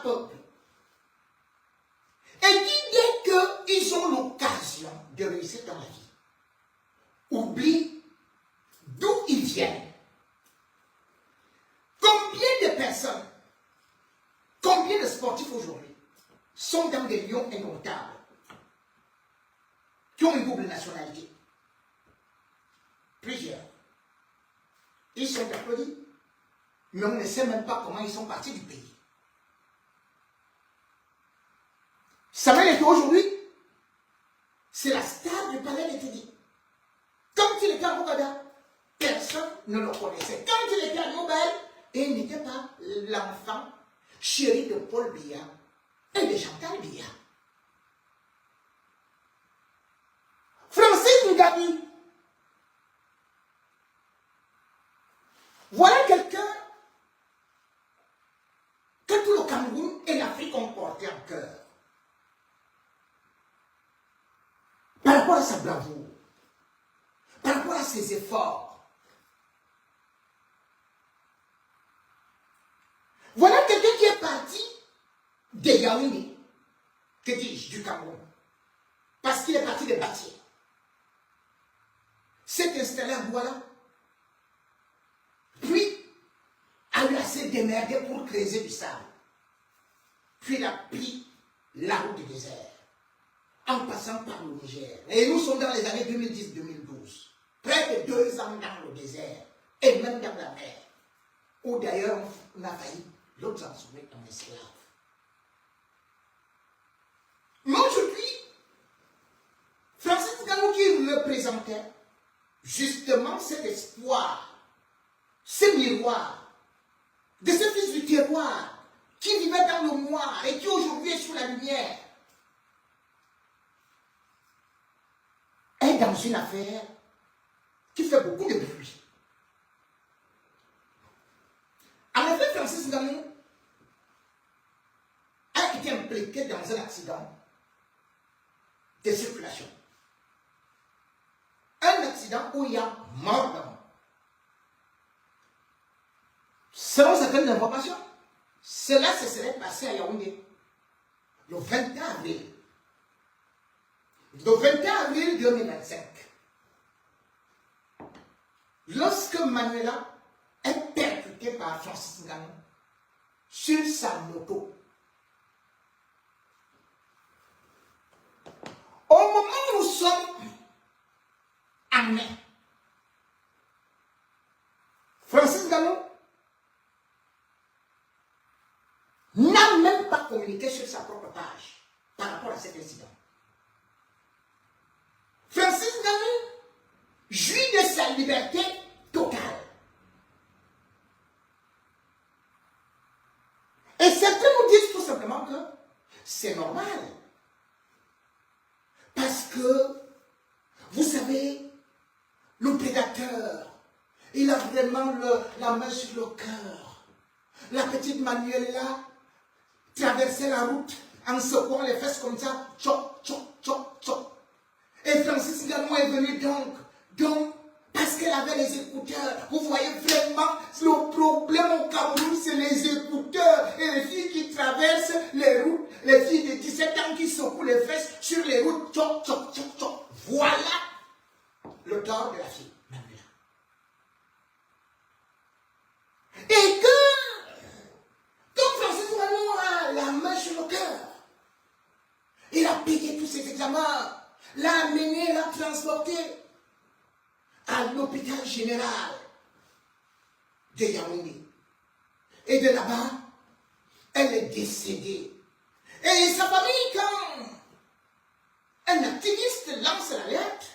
par peuple. Et qui, dès qu'ils ont l'occasion de réussir dans la vie, oublient d'où ils viennent. Combien de personnes, combien de sportifs aujourd'hui sont dans des lions indomptables, qui ont une double nationalité? Plusieurs. Ils sont applaudis, mais on ne sait même pas comment ils sont partis du pays. Samuel Eto'o aujourd'hui, c'est la star du palais d'Étudie. Quand il était à Ouganda, personne ne le connaissait. Quand il était à Nobel, il n'était pas l'enfant chéri de Paul Biya et de Chantal Biya. Francis Ngannou, voilà quelqu'un que tout le Cameroun et l'Afrique ont porté en cœur. Par rapport à sa bravoure, par rapport à ses efforts. Voilà quelqu'un qui est parti de Yaoundé, que dis-je, du Cameroun, parce qu'il est parti de Bâtir. S'est installé à Douala, puis a eu assez d'émerger pour creuser du sable. Puis il a pris la route du désert, en passant par le Niger. Et nous sommes dans les années 2010-2012. Près de 2 ans dans le désert, et même dans la mer, où d'ailleurs on a failli le transformer en esclave. Mais aujourd'hui, Francis Ngannou qui représentait justement cet espoir, ce miroir, de ce fils du terroir, qui vivait dans le noir et qui aujourd'hui est sous la lumière, est dans une affaire qui fait beaucoup de bruit. En effet, Francis Ngannou a été impliqué dans un accident de circulation. Un accident où il y a mort d'homme. Selon certaines informations, cela se serait passé à Yaoundé le 21 avril. Le 21 avril 2025. Lorsque Manuela est percutée par Francis Ngannou sur sa moto. Au moment où nous sommes en mai, Francis Ngannou n'a même pas communiqué sur sa propre page par rapport à cet incident. Francis Ngannou jouit de sa liberté totale. Et certains nous disent tout simplement que c'est normal. Parce que, vous savez, le prédateur, il a vraiment la main sur le cœur. La petite Manuela traversait la route en secouant les fesses comme ça, tchoc, tchoc, tchoc, tchoc. Et Francis Ngannou est venu donc, parce qu'elle avait les écouteurs. Vous voyez vraiment, le problème au Cameroun, c'est les écouteurs. Et les filles qui traversent les routes, les filles de 17 ans qui secouent les fesses sur les routes, tchoc, tchoc, tchoc, tchoc. Voilà le tort de la fille, Manuela. Et comme Francis Ngannou a la main sur le cœur, il a payé tous ses examens, l'a amené, l'a transporté à l'hôpital général de Yaoundé. Et de là-bas, elle est décédée. Et sa famille, quand un activiste lance l'alerte,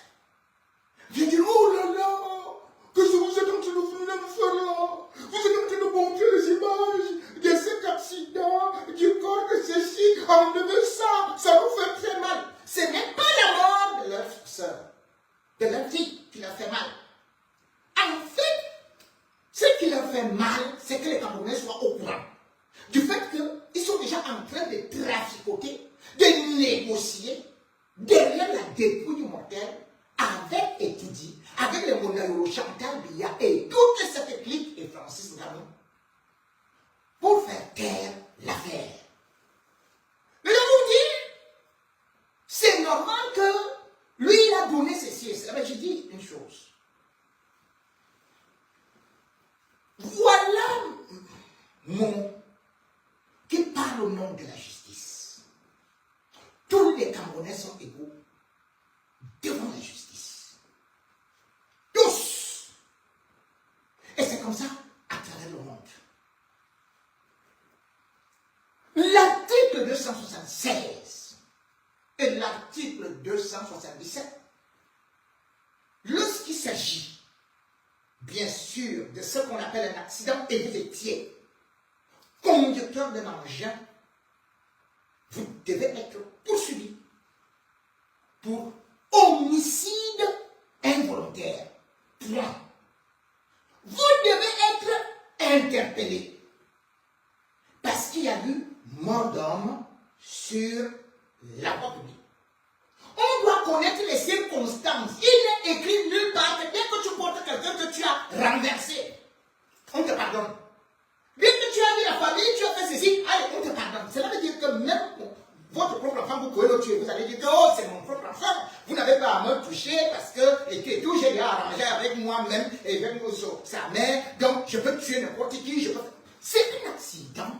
vient dire, oh là là, qu'est-ce que vous êtes en train de venir me faire là? Vous êtes en train de montrer les images de cet accident, du corps de ceci, enlevez ça, ça vous fait très mal. Ce n'est pas la mort de leur soeur, de leur fille qui leur fait mal. En fait, ce qui leur fait mal, c'est que les Camerounais soient au courant du fait qu'ils sont déjà en train de traficoter, de négocier derrière la dépouille mortelle avec Étudie, avec les Mondaïro, Chantal Biya et toute cette clique et Francis Ngannou pour faire taire l'affaire. c'est normal que lui, il a donné ceci et cela. Mais je dis une chose. Voilà mon qui parle au nom de la justice. Tous les Camerounais sont égaux devant la justice. Tous. Et c'est comme ça à travers le monde. L'article 276 et l'article 277, lorsqu'il s'agit, bien sûr, de ce qu'on appelle un accident et vous étiez conducteur d'un engin, vous devez être poursuivi pour homicide involontaire. Point. Vous devez être interpellé parce qu'il y a eu mort d'homme sur la voie publique. On doit connaître les circonstances. Il n'est écrit nulle part que dès que tu portes quelqu'un que tu as renversé, on te pardonne. Dès que tu as dit la famille, tu as fait ceci, allez, on te pardonne. Cela veut dire que même votre propre enfant, vous pouvez le tuer. Vous allez dire que oh, c'est mon propre enfant. Vous n'avez pas à me toucher parce que et tout, j'ai déjà arrangé avec moi-même et avec sa mère. Donc, je peux tuer n'importe qui. C'est un accident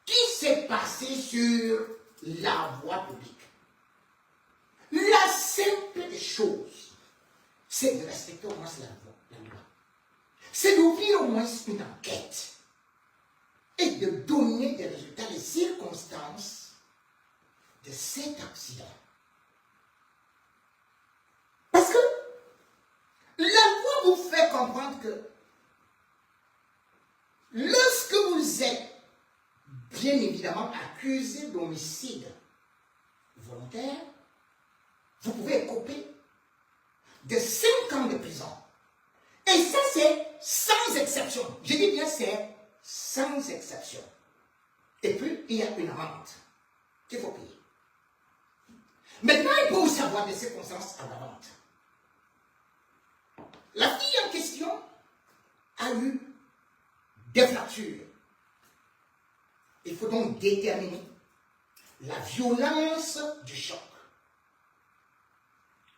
qui s'est passé sur la voie publique. La simple des choses, c'est de respecter au moins la loi. C'est d'ouvrir au moins une enquête et de donner des résultats, des circonstances de cet accident. Parce que la loi vous fait comprendre que lorsque vous êtes bien évidemment accusé d'homicide volontaire, vous pouvez écoper de 5 ans de prison. Et ça, c'est sans exception. Je dis bien, c'est sans exception. Et puis, il y a une amende qu'il faut payer. Maintenant, il faut savoir des circonstances à l'amende. La fille en question a eu des fractures. Il faut donc déterminer la violence du choc.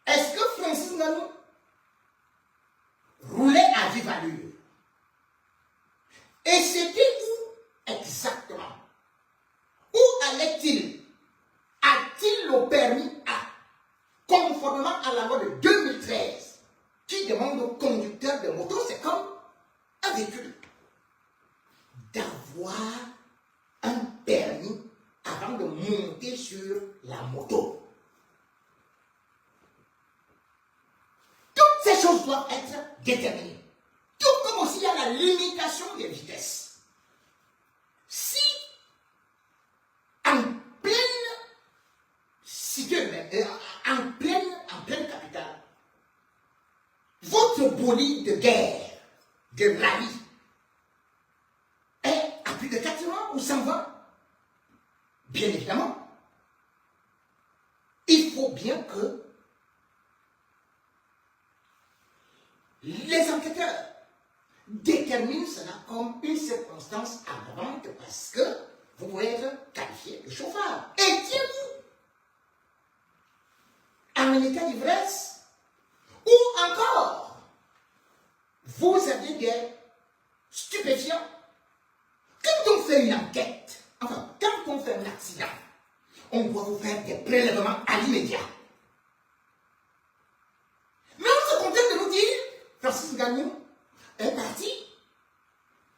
Est-ce que Francis Ngannou roulait à vive allure? Et c'était où exactement? Où allait-il? A-t-il le permis A, conformément à la loi de 2013, qui demande aux conducteurs de moto, c'est comme un véhicule, d'avoir un permis avant de monter sur la moto? Toutes ces choses doivent être déterminées. Tout comme aussi il y a la limitation des vitesses. Si en pleine cité, en pleine capitale, votre bolide de guerre, de rallye, est à plus de 80 ou 120, bien évidemment, il faut bien que les enquêteurs déterminent cela comme une circonstance aggravante parce que vous pouvez être qualifié de chauffard. Étiez-vous en état d'ivresse ou encore vous aviez des stupéfiants? Quand on fait une enquête, enfin, quand on fait un accident, on doit vous faire des prélèvements à l'immédiat. Mais on se contente de nous dire, Francis Ngannou est parti,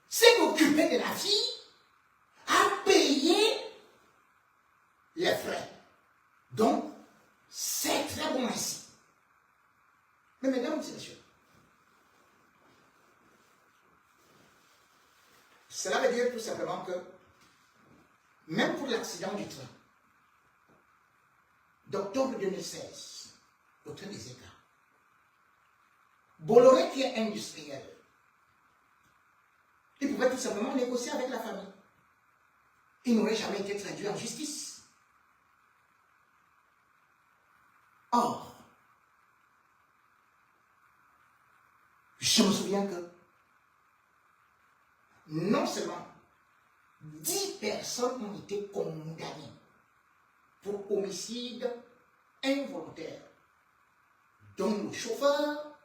s'est occupé de la fille, a payé les frais. Donc, c'est très bon ainsi. Mais mesdames et messieurs, cela veut dire tout simplement que, même pour l'accident du train, d'octobre 2016, au train des États, Bolloré qui est industriel, il pouvait tout simplement négocier avec la famille. Il n'aurait jamais été traduit en justice. Or, je me souviens que non seulement 10 personnes ont été condamnées pour homicide involontaire, dont le chauffeur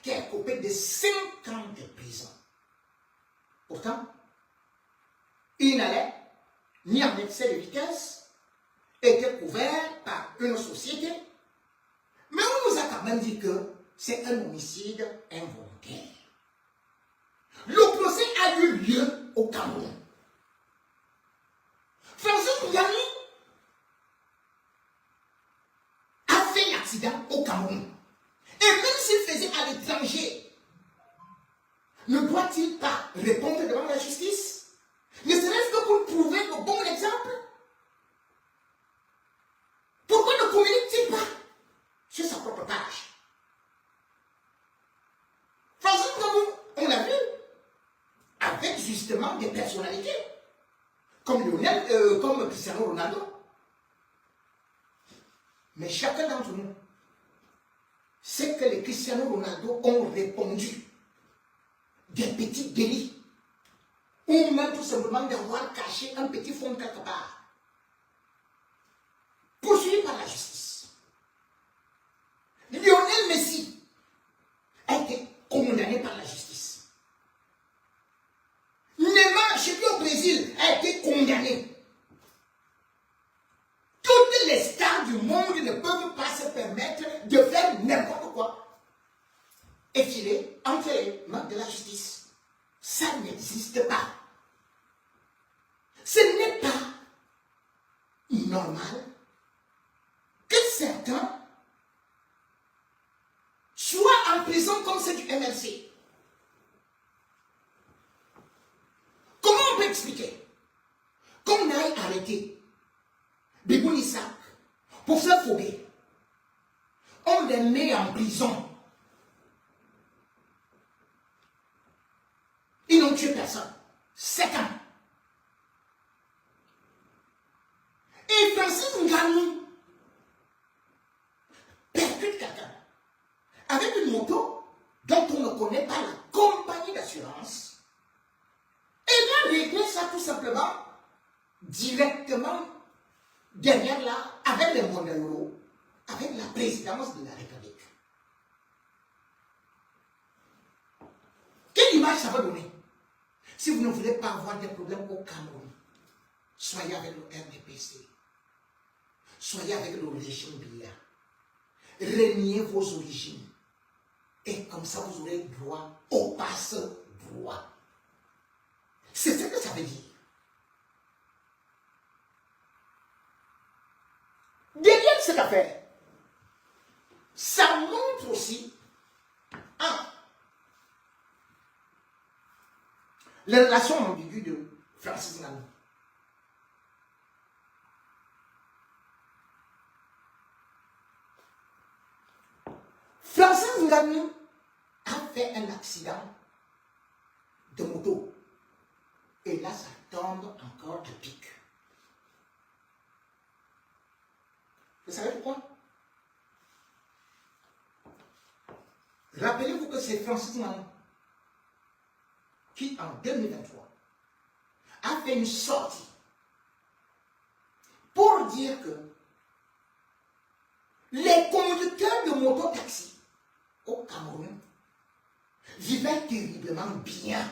qui est coupé de 5 ans de prison. Pourtant, il n'allait ni en excès de vitesse, était couvert par une société, mais on nous a quand même dit que c'est un homicide involontaire. Le procès a eu lieu au Cameroun. Francis Ngannou a fait l'accident au Cameroun. Et même s'il faisait à l'étranger, ne doit-il pas répondre devant la justice? Ne serait-ce que pour prouver le bon exemple? Pourquoi ne communique-t-il pas sur sa propre page? Francis Ngannou, on l'a vu, avec justement des personnalités, comme Lionel, comme Cristiano Ronaldo. Mais chacun d'entre nous sait que les Cristiano Ronaldo ont répondu des petits délits, ou même tout simplement d'avoir caché un petit fonds quelque part, poursuivi par la justice. Lionel Messi a été condamné par la justice. Neymar, chez lui au Brésil, a été condamné. Toutes les stars du monde ne peuvent pas se permettre de faire n'importe quoi et filer entre les mains de la justice. Ça n'existe pas. Ce n'est pas normal que certains soient en prison comme ceux du MRC. Comment on peut expliquer qu'on aille arrêter Bibou Isaac pour faire foguer? On les met en prison. Ils n'ont tué personne. 7 ans. Et Francis Ngannou percute quelqu'un avec une moto dont on ne connaît pas la compagnie d'assurance. Et va régler ça tout simplement directement derrière là, avec les Mondiaux, avec la présidence de la République. Quelle image ça va donner? Si vous ne voulez pas avoir des problèmes au Cameroun, soyez avec le RDPC, soyez avec le régime Biya, reniez vos origines, et comme ça vous aurez droit au passe-droit. C'est ce que ça veut dire. Derrière cette affaire, ça montre aussi les relations ambiguës de Francis Ngannou. Francis Ngannou a fait un accident de moto. Et là, ça tombe encore à pic. Vous savez pourquoi? Rappelez-vous que c'est Francis Ngannou qui, en 2023, a fait une sortie pour dire que les conducteurs de moto-taxi au Cameroun vivaient terriblement bien.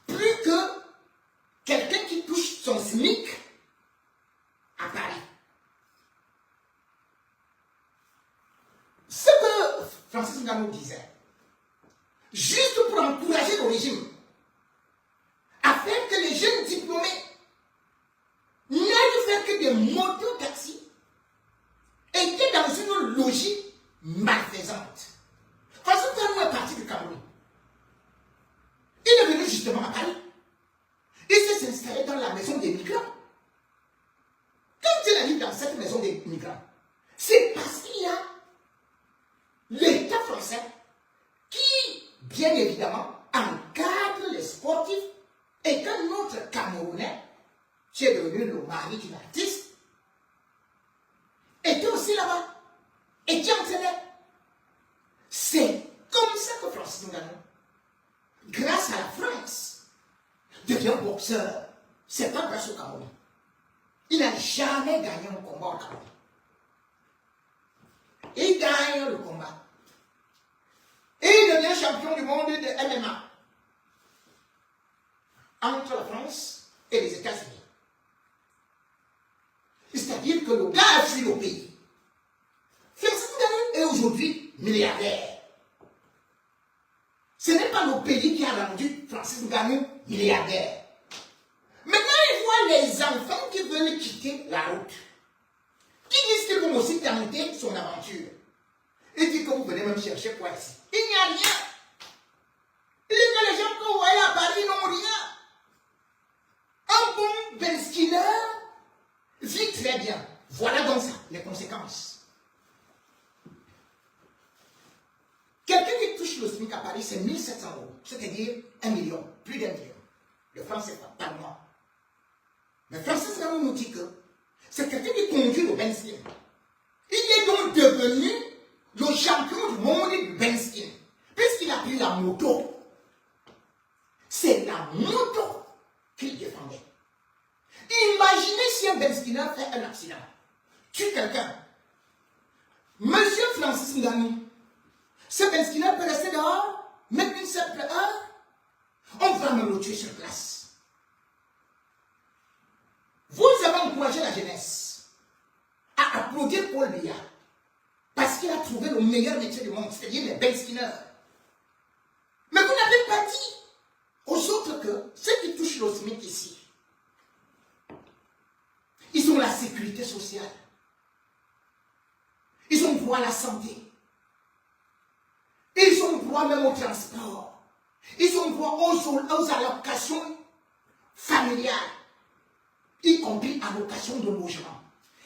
Plus que quelqu'un qui touche son SMIC à Paris. Ce que Francis Ngannou disait, juste pour encourager le régime, afin que les jeunes diplômés n'aillent faire que des motos-taxis, étaient dans une logique malfaisante. Francis Ngannou est parti du Cameroun. Il est venu justement à Paris. Il s'est installé dans la maison des migrants. Quand il arrive dans cette maison des migrants, c'est parce qu'il y a l'État français qui, bien évidemment, encadre les sportifs et que notre Camerounais, qui est devenu le mari d'une artiste, était aussi là-bas et qui entraînait. C'est comme ça que Francis Ngannou, grâce à la France, devient boxeur. C'est pas grâce au Cameroun. Il n'a jamais gagné un combat au Cameroun. Il gagne le combat. Et il devient champion du monde de MMA entre la France et les États-Unis. C'est-à-dire que le gars a fui le pays. Francis Ngannou est aujourd'hui milliardaire. Ce n'est pas le pays qui a rendu Francis Ngannou milliardaire. Maintenant, il voit les enfants qui veulent quitter la route. Qui disent qu'ils vont aussi tenter son aventure. Il dit que vous venez même chercher quoi ici. Il n'y a rien. Il dit que les gens que vous voyez à Paris n'ont rien. Un bon Ben Skinner vit très bien. Voilà donc ça, les conséquences. Quelqu'un qui touche le SMIC à Paris, c'est 1700 €. C'est-à-dire 1 million, plus d'1 million de francs CFA par mois. Mais Francis Ngannou nous dit que c'est quelqu'un qui conduit le Ben Skinner. Il est donc devenu le champion du monde du Ben Skinner. Puisqu'il a pris la moto. C'est la moto qu'il défendait. Imaginez si un Ben Skinner fait un accident, tue quelqu'un. Monsieur Francis Ngannou, ce Ben Skinner peut rester dehors, même une simple heure, on va me le tuer sur place. Vous avez encouragé la jeunesse à applaudir Paul Biya parce qu'il a trouvé le meilleur métier du monde, c'est-à-dire les Ben Skinner. Mais vous n'avez pas dit aux autres que ceux qui touchent le SMIC ici, ils ont la sécurité sociale. Ils ont droit à la santé. Ils ont droit même au transport. Ils ont droit aux allocations familiales, y compris allocations de logement.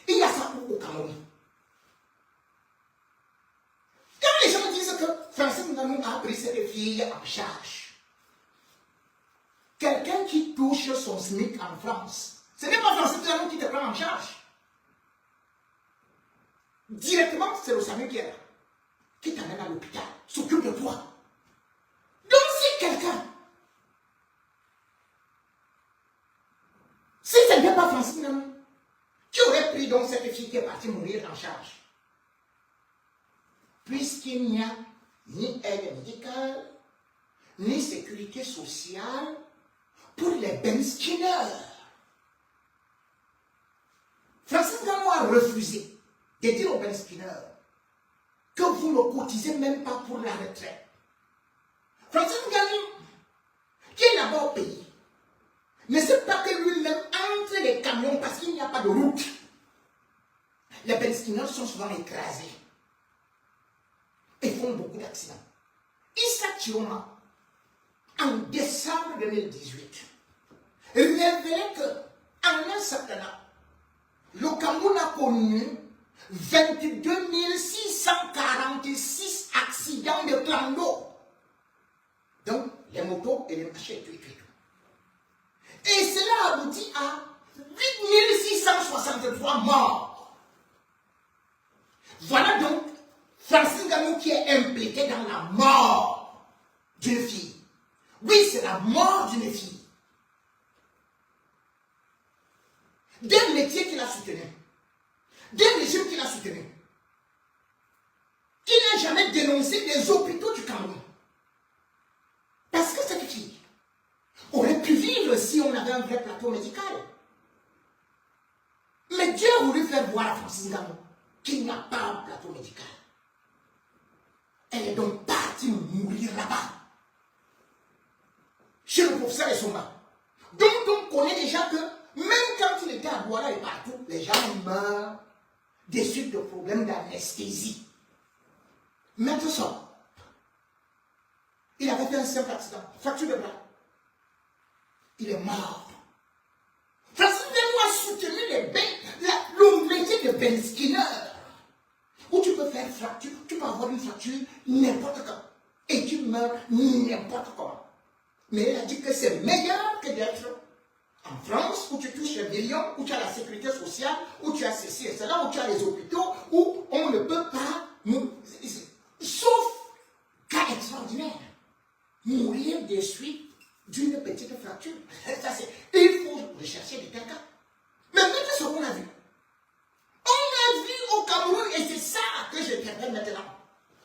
Il y a ça au Cameroun. Quand les gens disent que Francis Ngannou a pris cette fille en charge, quelqu'un qui touche son SMIC en France, ce n'est pas Francis Ngannou qui te prend en charge. Directement, c'est le SAMU qui est là, qui t'amène à l'hôpital, s'occupe de toi. Donc si quelqu'un, si ce n'est pas Francis Ngannou, qui aurait pris donc cette fille qui est partie mourir en charge? Puisqu'il n'y a ni aide médicale, ni sécurité sociale pour les Ben Skinner. Francis Ngannou a refusé de dire aux Ben Skinner que vous ne cotisez même pas pour la retraite. Francis Ngannou, qui est là-bas au pays, ne sait pas que lui-même entre les camions parce qu'il n'y a pas de route. Les Ben Skinner sont souvent écrasés et font beaucoup d'accidents. Issa Chioma, en décembre 2018, révélait qu'en un certain an, le Cameroun a connu 22 646 accidents de clando. Donc, les motos et les machins et tout. Et cela aboutit à 8 663 morts. Voilà donc Francis Ngannou qui est impliqué dans la mort d'une fille. Oui, c'est la mort d'une fille. D'un métier qu'il a soutenu. D'un régime qu'il a soutenu. Qui n'a jamais dénoncé les hôpitaux du Cameroun. Parce que cette fille aurait pu vivre si on avait un vrai plateau médical. Mais Dieu a voulu faire voir à Francis Ngannou qu'il n'y a pas un plateau médical. Elle est donc partie mourir là-bas. Chez le professeur Essomba. Donc on connaît déjà que même quand il était à Douala et partout, les gens meurent des suites de problèmes d'anesthésie. Maître Sob, il avait fait un simple accident, fracture de bras. Il est mort. Francis Ngannou a soutenu le métier de Ben Skinner. Où tu peux faire fracture, tu peux avoir une fracture n'importe quand. Et tu meurs n'importe comment. Mais il a dit que c'est meilleur que d'être en France, où tu touches les millions, où tu as la sécurité sociale, où tu as ceci et cela, où tu as les hôpitaux, où on ne peut pas, sauf cas extraordinaire, mourir des suites d'une petite fracture. Ça, il faut rechercher des cas. Mais même ce qu'on a vu. On a vu au Cameroun et c'est ça que je permets maintenant.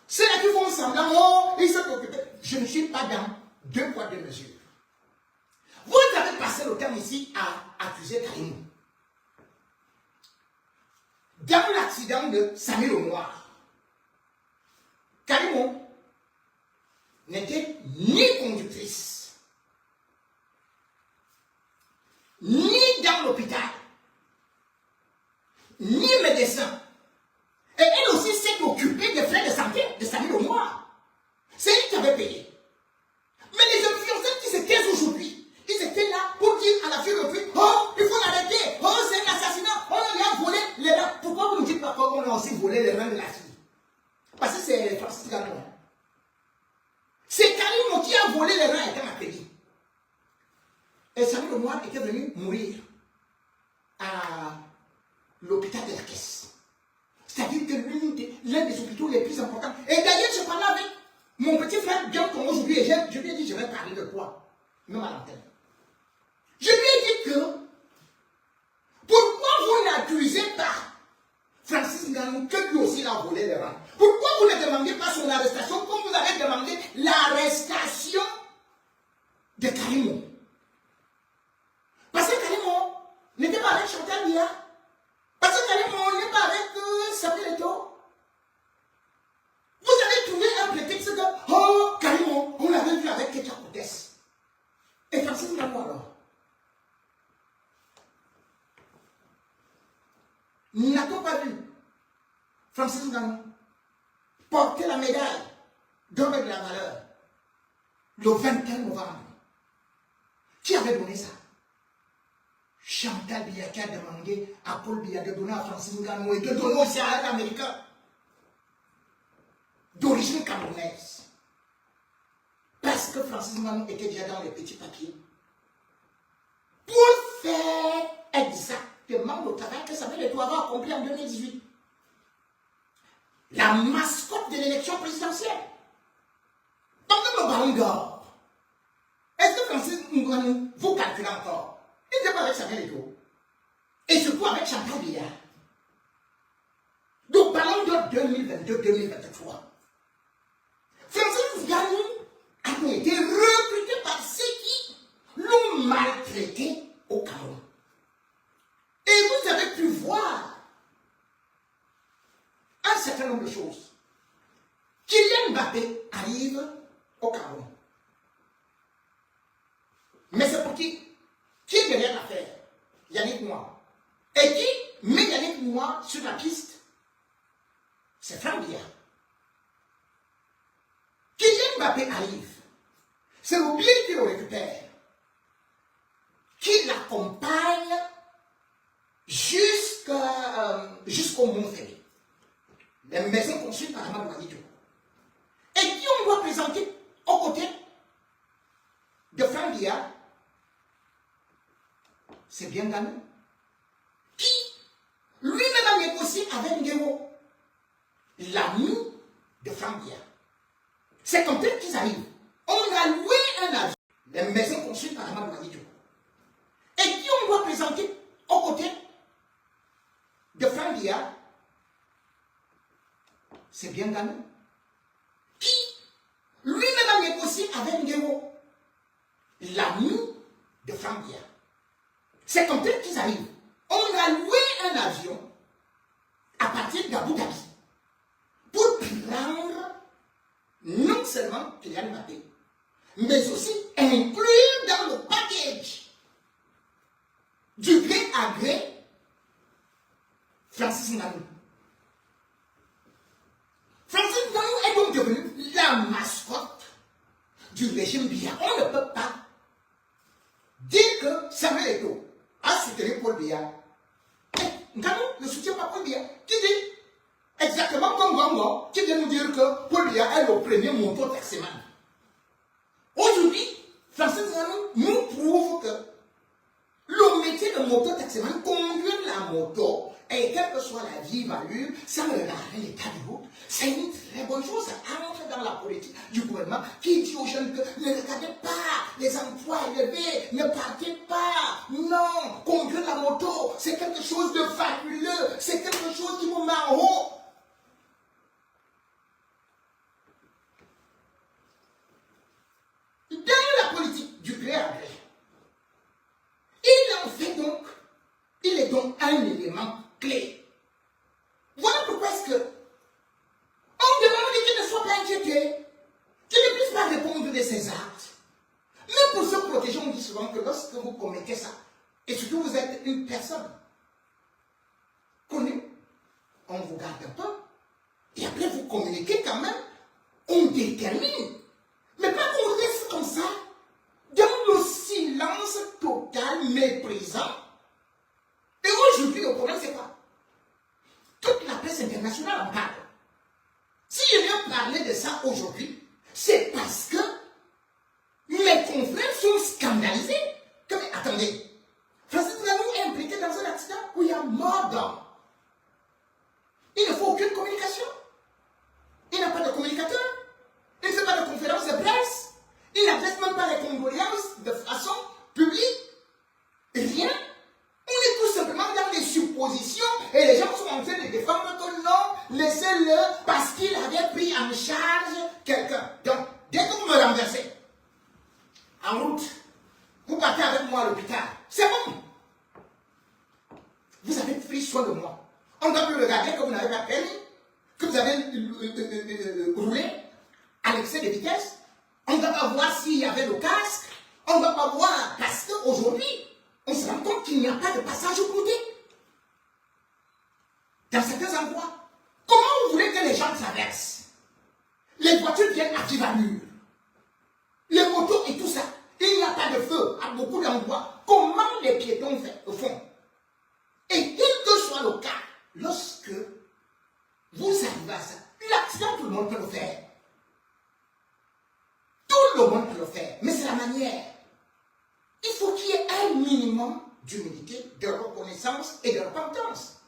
C'est là qu'ils font semblant, oh, ils sont occupés. Je ne suis pas dans deux poids, deux mesures. Vous avez passé le temps ici à accuser Karimou. Dans l'accident de Samir Noir, Karimou n'était ni conductrice, ni dans l'hôpital, ni médecin. Et elle aussi s'est occupée des frais de santé de Samir Noir. C'est elle qui avait payé. Mais les influenceurs qui se taisent aujourd'hui, ils étaient là pour dire à la fille de pluie, oh, il faut l'arrêter, oh, c'est un assassinat, on lui a volé les reins. Pourquoi vous ne dites pas qu'on a aussi volé les reins de la fille? Parce que c'est Francis Ngannou. C'est Karim qui a volé les reins étant accueilli. Et Samir Noir était venu mourir à l'hôpital de la Caisse. C'est-à-dire que l'un des hôpitaux les plus importants. Et d'ailleurs, je parlais avec mon petit frère John Congo aujourd'hui et je lui ai dit, je vais parler de quoi? Même à l'antenne. Je lui ai dit que, pourquoi vous n'accusez pas Francis Ngannou que lui aussi il a volé les reins? Pourquoi vous ne demandez pas son arrestation comme vous avez demandé l'arrestation de Karimou? Parce que Karimou n'était pas avec Chantal Biya. Parce que Karimou n'est pas avec Samuel Eto'o. Vous avez trouvé un prétexte de oh, Karimou, on l'avait vu avec Ketia Koutes. Et Francis Ngannou alors? N'a-t-on pas vu Francis Ngannou porter la médaille d'homme de la valeur le 21 novembre? Qui avait donné ça? Chantal Biya qui a demandé à Paul Biya de donner à Francis Ngannou et de donner aussi à un Américain d'origine camerounaise. Parce que Francis Ngannou était déjà dans les petits papiers. Pour faire exactement le travail que Samuel Eto'o avait accompli en 2018. La mascotte de l'élection présidentielle. Donc le ballon d'or. Est-ce que Francis Ngannou, vous calculez encore? Il n'était pas avec Samuel Eto'o. Et surtout avec Chantal Biya. Donc ballon d'or 2022-2023. Francis Ngannou a été recruté par ceux qui l'ont maltraité au Cameroun. Et vous avez pu voir un certain nombre de choses. Kylian Mbappé arrive au Cameroun. Mais c'est pour qui? Qui est derrière l'affaire? Yannick Noah. Et qui met Yannick Noah sur la piste? C'est Franck Biya. Kylian Mbappé arrive. C'est le billet qui le récupère, qui l'accompagne jusqu'au Mont-Ferry. Les maisons construites par Amadou Badidjo. Et qui on doit présenter aux côtés de Franck Biya? C'est bien Ngannou. Qui lui-même a négocié avec Nguero, l'ami de Franck Biya. C'est comme tel qu'ils arrivent. On a loué un avion, les maisons construites par Amadou Badidjo. Et qui on doit présenter aux côtés de Franck Biya? C'est bien Ngannou. Qui lui-même a négocié avec Nguero, l'ami de Franck Biya. C'est comme tel qu'ils arrivent. On a loué un avion à partir d'Abu Dhabi pour prendre non seulement Kylian Mbappé, mais aussi inclure dans le package du gré à gré Francis Ngannou. Francis Ngannou est donc devenu la mascotte du régime Biya. On ne peut pas dire que Samuel Eto'o a soutenu Paul Biya. Ngannou ne soutient pas Paul Biya. Qui dit exactement comme Gongo, qui vient nous dire que Paul Biya est le premier moto-taximan. Aujourd'hui, Francis Ngannou nous prouve que le métier de moto-taximan, conduire la moto, et quelle que soit la vie value, sans regarder l'état de route, c'est une très bonne chose. Ça entre dans la politique du gouvernement qui dit aux jeunes que ne regardez pas les emplois élevés, ne partez pas. Non, conduire la moto, c'est quelque chose fabuleux, c'est quelque chose qui vous met en haut. Dans la politique du gré à gré, il est donc un élément clé. Voilà pourquoi est-ce que on demande qu'il ne soit pas inquiété, qu'il ne puisse pas répondre de ses actes. Mais pour se protéger, on dit souvent que lorsque vous commettez ça, et surtout vous êtes une personne connue, on vous garde un peu, et après vous communiquez quand même, on détermine. Mais pas qu'on reste comme ça, dans le silence total, méprisant. Et aujourd'hui, le problème, c'est quoi? Toute la presse internationale en parle. Si je viens parler de ça aujourd'hui, c'est parce que mes confrères sont scandalisés. Que, mais attendez, Francis Ngannou est impliqué dans un accident où il y a mort d'homme. Il ne faut aucune communication. Il n'a pas de communicateur. Il ne fait pas de conférence de presse. Il n'adresse même pas les condoléances de façon publique. Rien. On est tout simplement dans des suppositions et les gens sont en train de défendre que non, laissez-le parce qu'il avait pris en charge quelqu'un. Donc, dès que vous me renversez, en route, vous partez avec moi à l'hôpital. C'est bon. Vous avez pris soin de moi. On doit plus regarder que vous n'avez pas permis, que vous avez roulé à l'excès de vitesse. On ne doit pas voir s'il y avait le casque. On ne doit pas voir parce qu'aujourd'hui, on se rend compte qu'il n'y a pas de passage au côté. Dans certains endroits. Comment vous voulez que les gens traversent? Les voitures viennent à vive allure. Les motos et tout ça. Il n'y a pas de feu à beaucoup d'endroits. Comment les piétons font? Et quel que soit le cas, lorsque vous arrivez à ça, l'accident, tout le monde peut le faire. Tout le monde peut le faire. Mais c'est la manière. Il faut qu'il y ait un minimum d'humilité, de reconnaissance et de repentance.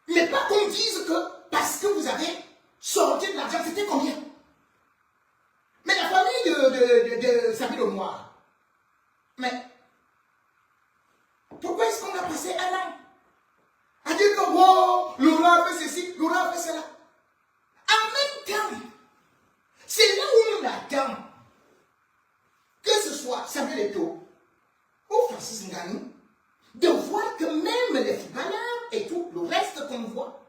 Mais pas qu'on dise que parce que vous avez sorti de l'argent, c'était combien? Mais la famille de Sabine Noir, mais pourquoi est-ce qu'on a passé un an à dire que oh, Laurent a fait ceci, Laurent a fait cela? En même temps, c'est là où on attend que ce soit Samuel Eto'o ou Francis Ngannou, de voir que même les footballeurs et tout le reste qu'on voit,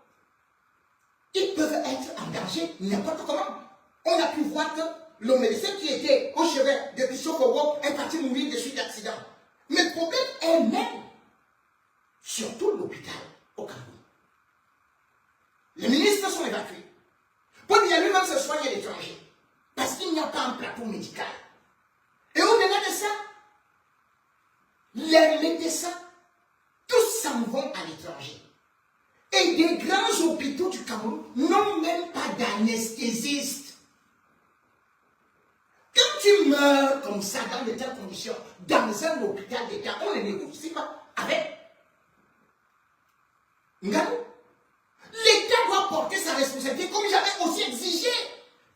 ils peuvent être en danger n'importe comment. On a pu voir que le médecin qui était au chevet de Bishop Owo est parti mourir de suite d'accident. Mais le problème est même, surtout l'hôpital au Cameroun. Les ministres sont évacués. Pour bien lui-même se soigner à l'étranger. Parce qu'il n'y a pas un plateau médical. Et au-delà de ça, les médecins, tous s'en vont à l'étranger. Et des grands hôpitaux du Cameroun n'ont même pas d'anesthésiste. Quand tu meurs comme ça, dans de telles conditions, dans un hôpital d'État, on ne négocie pas avec Ngannou. L'État doit porter sa responsabilité, comme j'avais aussi exigé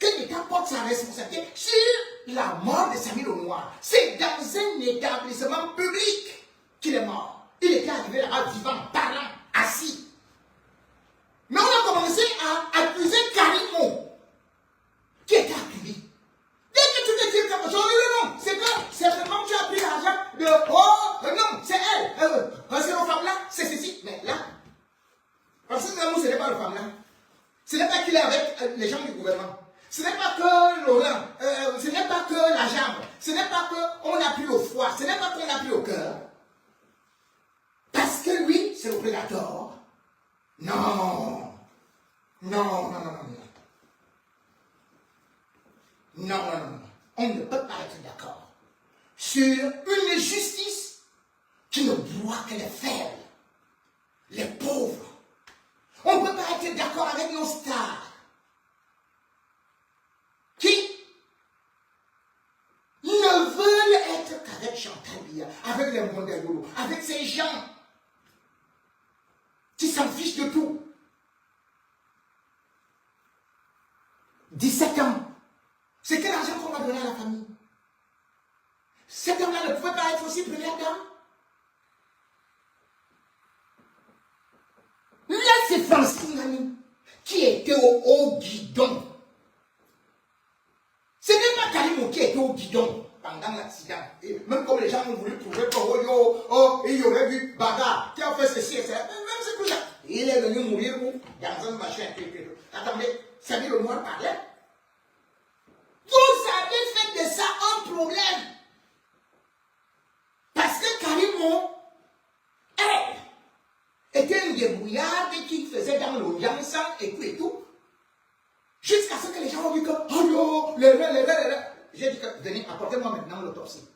que l'État porte sa responsabilité sur la mort de Samuel Noir. C'est dans un établissement public qu'il est mort. Il était arrivé là-bas vivant, parlant, assis. Mais on a commencé à accuser Karimo, qui était accueilli. Dès que tu te dis quelque chose, non, c'est que certainement tu as pris l'argent de oh, non, c'est elle. C'est nos femmes-là, c'est ceci. Mais là, parce que nous, ce n'est pas le femme-là. Ce n'est pas qu'il est avec les gens du gouvernement. Ce n'est pas que Laurent, ce n'est pas que la jambe, ce n'est pas qu'on a pris au foie, ce n'est pas qu'on a pris au cœur. Parce que lui, c'est le prédateur. Non. Non. On ne peut pas être d'accord sur une justice qui ne broie que les faibles, les pauvres. On ne peut pas être d'accord avec nos stars qui ne veulent être qu'avec Chantal Biya, avec les Mondelolo, avec ces gens qui s'en fichent de tout. 17 ans. C'est quel argent qu'on va donner à la famille? Cet homme-là ne pouvait pas être aussi première dame. c'est Francis Ngannou qui était au guidon. Ce n'est pas Karim qui était au guidon pendant l'accident. Et même comme les gens ont voulu prouver il aurait vu Baga qui a fait ceci et ça. Même c'est tout ça. Il est venu mourir dans un machin. Attendez, ça dit le noir parlait. Vous avez fait de ça un problème. Parce que Karim était une débrouillarde qui faisait dans l'audience et tout. Jusqu'à ce que les gens ont vu que, oh non, les reins. J'ai dit que, venez, apportez-moi maintenant l'autopsie.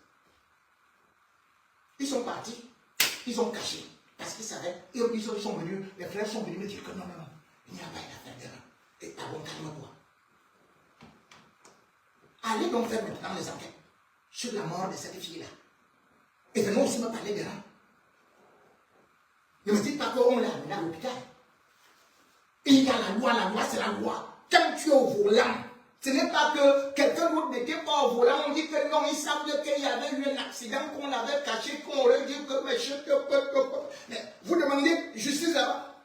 Ils sont partis, ils ont caché. Parce qu'ils savaient, ils sont venus, les frères sont venus me dire que non, il n'y a pas d'affaire de reins. Et pardon, calme-toi. Allez donc faire maintenant les enquêtes sur la mort de cette fille-là. Et venons aussi me parler des reins. Ne me dites pas qu'on l'a amené à l'hôpital. Il y a la loi c'est la loi. Quand tu es au volant, ce n'est pas que quelqu'un d'autre n'était pas au volant, on dit que non, ils savent qu'il y avait eu un accident, qu'on avait caché, qu'on aurait dit que monsieur, mais vous demandez justice là-bas.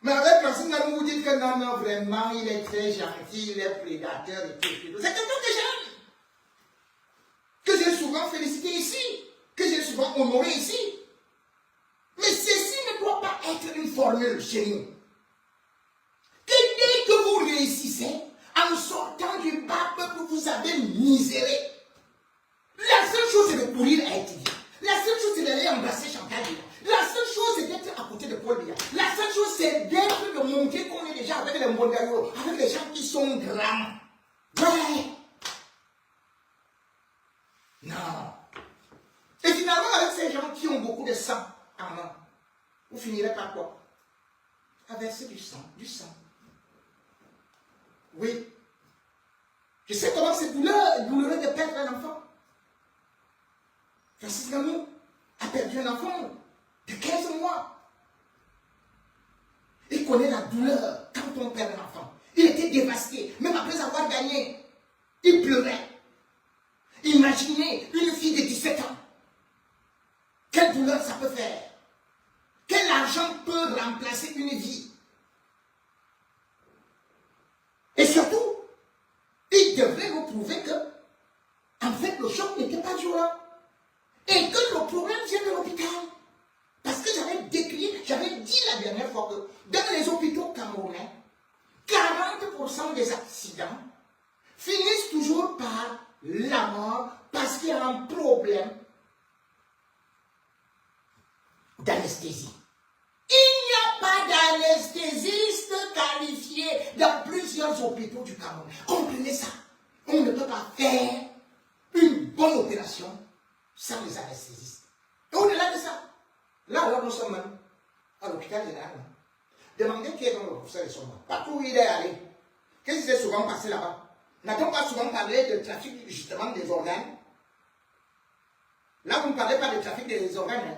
Mais avec Francis Ngannou, vous dites que non, vraiment, il est très gentil, il est prédateur et tout. C'est quelqu'un que j'aime. Que j'ai souvent félicité ici, que j'ai souvent honoré ici. Mais ceci ne doit pas être une formule chez nous. Que dès que vous réussissez, en sortant du bas peuple, vous avez miséré. La seule chose, c'est de courir à étudier. La seule chose, c'est d'aller embrasser Chantal. La seule chose, c'est d'être à côté de Paul Biya. La seule chose, c'est d'être, de montrer qu'on est déjà avec les mondiaux, avec les gens qui sont grands. Ouais. Non. Et finalement, avec ces gens qui ont beaucoup de sang en main, vous finirez par quoi? À verser du sang, Oui. Je sais comment c'est douloureux de perdre un enfant. Francis Ngannou a perdu un enfant de 15 mois. Il connaît la douleur quand on perd un enfant. Il était dévasté, même après avoir gagné. Il pleurait. Imaginez une fille de 17 ans. Quelle douleur ça peut faire? Quel argent peut remplacer une vie? Et surtout, il devrait nous prouver que, en fait, le choc n'était pas violent. Et que le problème vient de l'hôpital. Parce que j'avais dit la dernière fois que dans les hôpitaux camerounais, 40% des accidents finissent toujours par la mort parce qu'il y a un problème d'anesthésie. Il n'y a pas d'anesthésiste qualifié dans plusieurs hôpitaux du Cameroun. Comprenez ça. On ne peut pas faire une bonne opération sans les anesthésistes. Et au-delà de ça, là alors nous sommes même à l'hôpital général. Demandez qui est dans le professeur de Soma. Partout où il est allé. Qu'est-ce qui s'est souvent passé là-bas? N'a-t-on pas souvent parlé de trafic justement des organes? Là vous ne parlez pas de trafic des organes. Hein?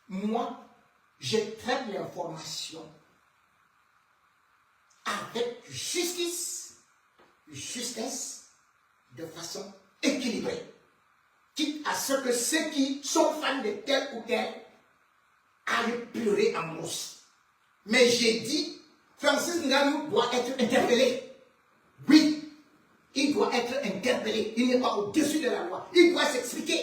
Moi, je traite l'information avec justesse, de façon équilibrée. Quitte à ce que ceux qui sont fans de tel ou tel aillent pleurer en mousse. Mais j'ai dit, Francis Ngannou doit être interpellé. Oui, il doit être interpellé. Il n'est pas au-dessus de la loi. Il doit s'expliquer.